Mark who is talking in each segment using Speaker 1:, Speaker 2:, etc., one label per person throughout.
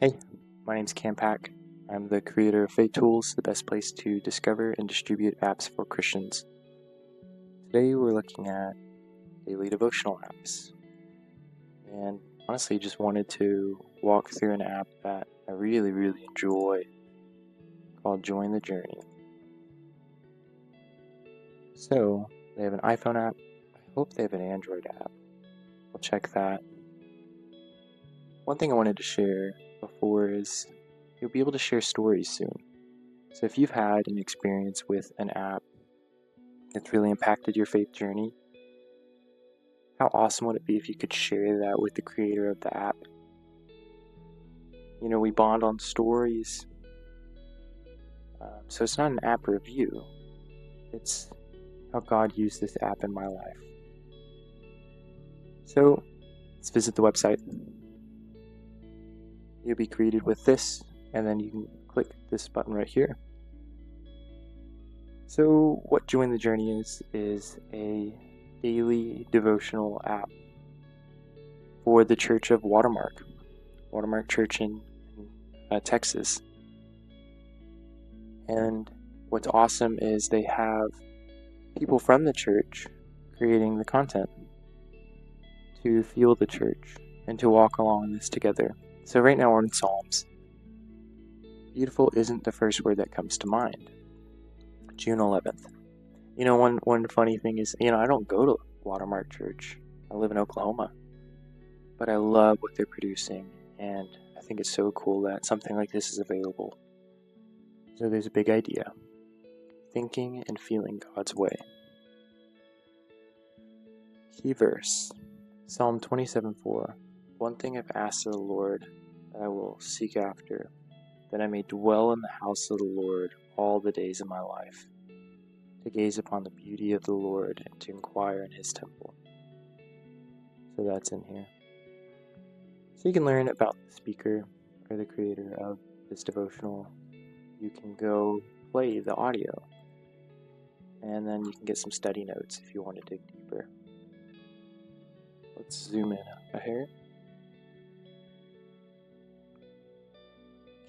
Speaker 1: Hey, my name's Campack. I'm the creator of faith.tools, the best place to discover and distribute apps for Christians. Today we're looking at daily devotional apps. And honestly, just wanted to walk through an app that I really enjoy called Join the Journey. So, they have an iPhone app. I hope they have an Android app. I'll check that. One thing I wanted to share before is you'll be able to share stories soon. So if you've had an experience with an app that's really impacted your faith journey, how awesome would it be if you could share that with the creator of the app? You know, we bond on stories. So it's not an app review. It's how God used this app in my life. So let's visit the website. You'll be greeted with this, and then you can click this button right here. So what Join the Journey is a daily devotional app for the Church of Watermark Church in Texas. And what's awesome is they have people from the church creating the content to fuel the church and to walk along this together. So right now we're in Psalms. Beautiful isn't the first word that comes to mind. June 11th. You know, one funny thing is, I don't go to Watermark Church. I live in Oklahoma. But I love what they're producing, and I think it's so cool that something like this is available. So there's a big idea. Thinking and feeling God's way. Key verse. Psalm 27:4. One thing I've asked of the Lord that I will seek after, that I may dwell in the house of the Lord all the days of my life, to gaze upon the beauty of the Lord and to inquire in his temple. So that's in here. So you can learn about the speaker or the creator of this devotional. You can go play the audio, and then you can get some study notes if you want to dig deeper. Let's zoom in a hair.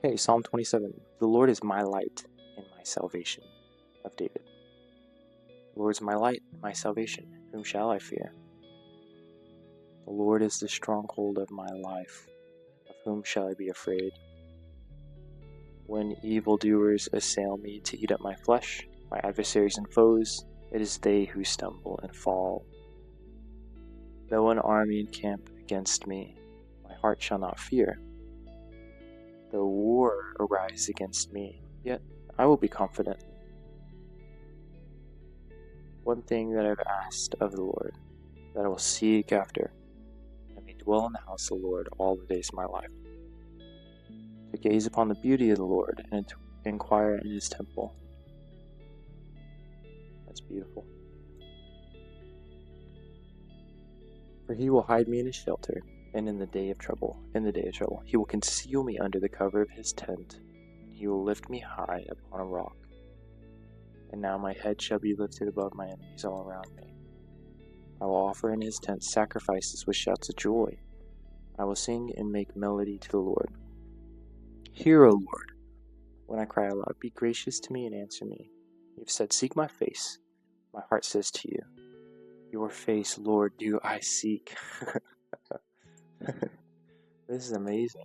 Speaker 1: Okay, Psalm 27. The Lord is my light and my salvation, of David. The Lord is my light and my salvation. Whom shall I fear? The Lord is the stronghold of my life. Of whom shall I be afraid? When evildoers assail me to eat up my flesh, my adversaries and foes, it is they who stumble and fall. Though an army encamp against me, my heart shall not fear. Though war arise against me, yet I will be confident. One thing that I've asked of the Lord, that I will seek after, I may dwell in the house of the Lord all the days of my life, to gaze upon the beauty of the Lord and to inquire in his temple. That's beautiful. For he will hide me in his shelter, and in the day of trouble, he will conceal me under the cover of his tent, and he will lift me high upon a rock. And now my head shall be lifted above my enemies all around me. I will offer in his tent sacrifices with shouts of joy. I will sing and make melody to the Lord. Hear, O Lord, when I cry aloud. Be gracious to me and answer me. You have said, seek my face. My heart says to you, your face, Lord, do I seek. This is amazing.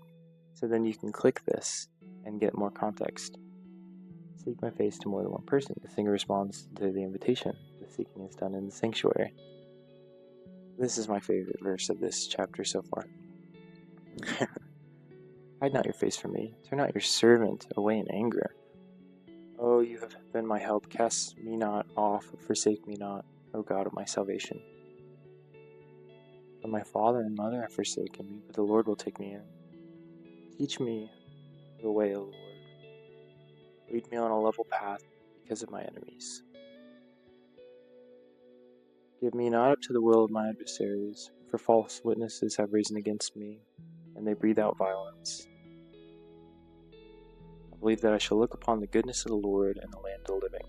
Speaker 1: So then you can click this and get more context. Seek my face to more than one person. The singer responds to the invitation. The seeking is done in the sanctuary. This is my favorite verse of this chapter so far. Hide not your face from me. Turn not your servant away in anger. Oh, you have been my help. Cast me not off. Forsake me not, O God of my salvation. For my father and mother have forsaken me, but the Lord will take me in. Teach me the way, O Lord. Lead me on a level path because of my enemies. Give me not up to the will of my adversaries, for false witnesses have risen against me, and they breathe out violence. I believe that I shall look upon the goodness of the Lord in the land of the living.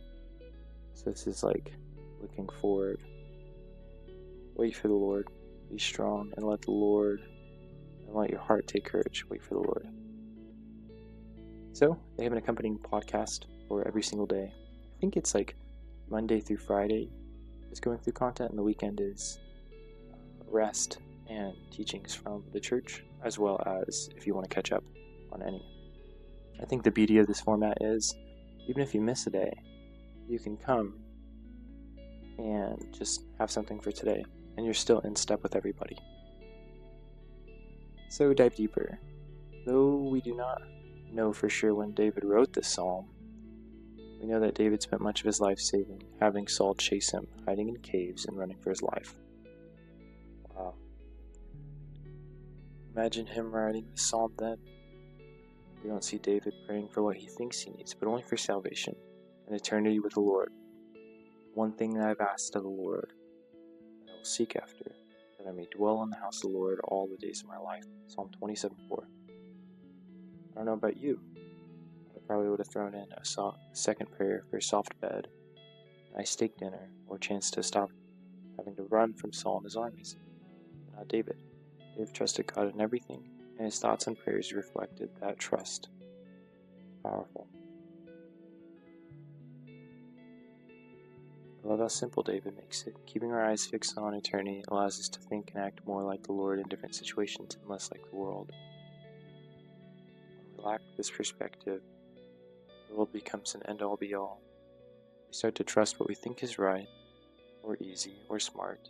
Speaker 1: So this is like looking forward. Wait for the Lord. Be strong and let your heart take courage. Wait for the Lord. So they have an accompanying podcast for every single day. I think it's like Monday through Friday is going through content, and the weekend is rest and teachings from the church, as well as if you want to catch up on any. I think the beauty of this format is, even if you miss a day, you can come and just have something for today, and you're still in step with everybody. So dive deeper. Though we do not know for sure when David wrote this psalm, we know that David spent much of his life having Saul chase him, hiding in caves and running for his life. Wow. Imagine him writing this psalm then. We don't see David praying for what he thinks he needs, but only for salvation and eternity with the Lord. One thing that I've asked of the Lord, that I will seek after, that I may dwell in the house of the Lord all the days of my life. Psalm 27:4. I don't know about you. I probably would have thrown in a second prayer for a soft bed, a nice steak dinner, or a chance to stop having to run from Saul and his armies. But not David. David trusted God in everything, and his thoughts and prayers reflected that trust. Powerful. I love how simple David makes it. Keeping our eyes fixed on eternity allows us to think and act more like the Lord in different situations and less like the world. When we lack this perspective, the world becomes an end-all be-all. We start to trust what we think is right, or easy, or smart,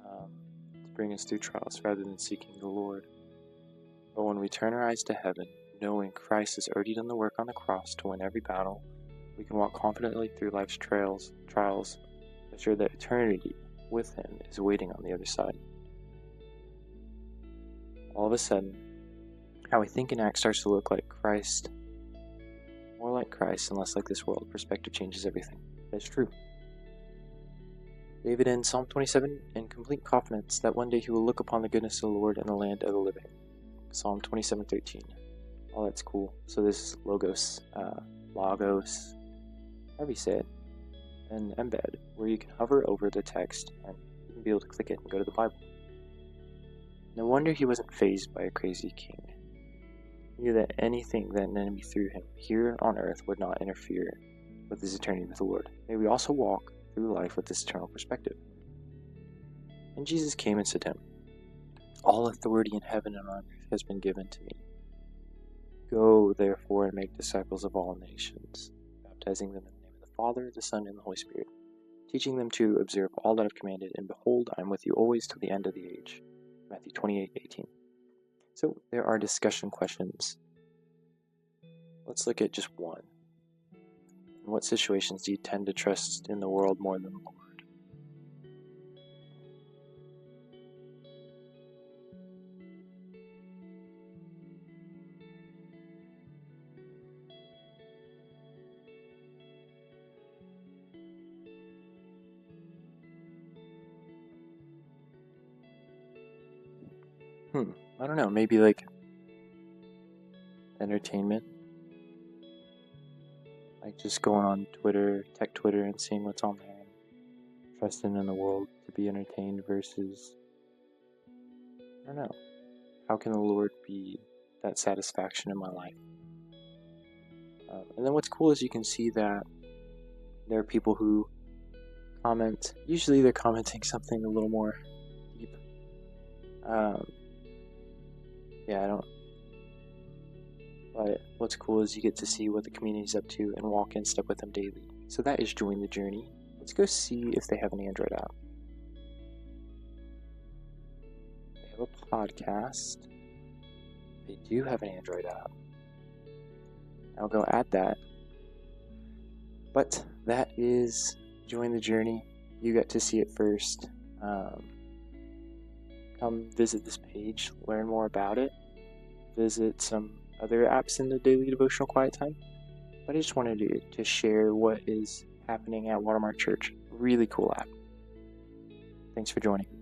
Speaker 1: to bring us through trials rather than seeking the Lord. But when we turn our eyes to heaven, knowing Christ has already done the work on the cross to win every battle, we can walk confidently through life's trials, assured that eternity with Him is waiting on the other side. All of a sudden, how we think and act starts to look like Christ, more like Christ and less like this world. Perspective changes everything. That's true. David ends Psalm 27 in complete confidence that one day he will look upon the goodness of the Lord in the land of the living. Psalm 27:13. Oh, that's cool. So this is logos, however you say it, and embed, where you can hover over the text and you can be able to click it and go to the Bible. No wonder he wasn't fazed by a crazy king. He knew that anything that an enemy threw him here on earth would not interfere with his eternity with the Lord. May we also walk through life with this eternal perspective. And Jesus came and said to him, "All authority in heaven and on earth has been given to me. Go, therefore, and make disciples of all nations, baptizing them in the name of the Father, the Son, and the Holy Spirit, teaching them to observe all that I've commanded, and behold, I am with you always to the end of the age." Matthew 28:18. So there are discussion questions. Let's look at just one. In what situations do you tend to trust in the world more than the Lord? I don't know, maybe like entertainment. Like just going on tech Twitter and seeing what's on there. Trusting in the world to be entertained versus, I don't know, how can the Lord be that satisfaction in my life? And then what's cool is you can see that there are people who comment. Usually they're commenting something a little more deep. But what's cool is you get to see what the community's up to and walk in step with them daily. So that is Join the Journey. Let's go see if they have an Android app. They have a podcast. They do have an Android app. I'll go add that. But that is Join the Journey. You get to see it first. Come visit this page, learn more about it, visit some other apps in the daily devotional quiet time. But I just wanted to share what is happening at Watermark Church. Really cool app. Thanks for joining.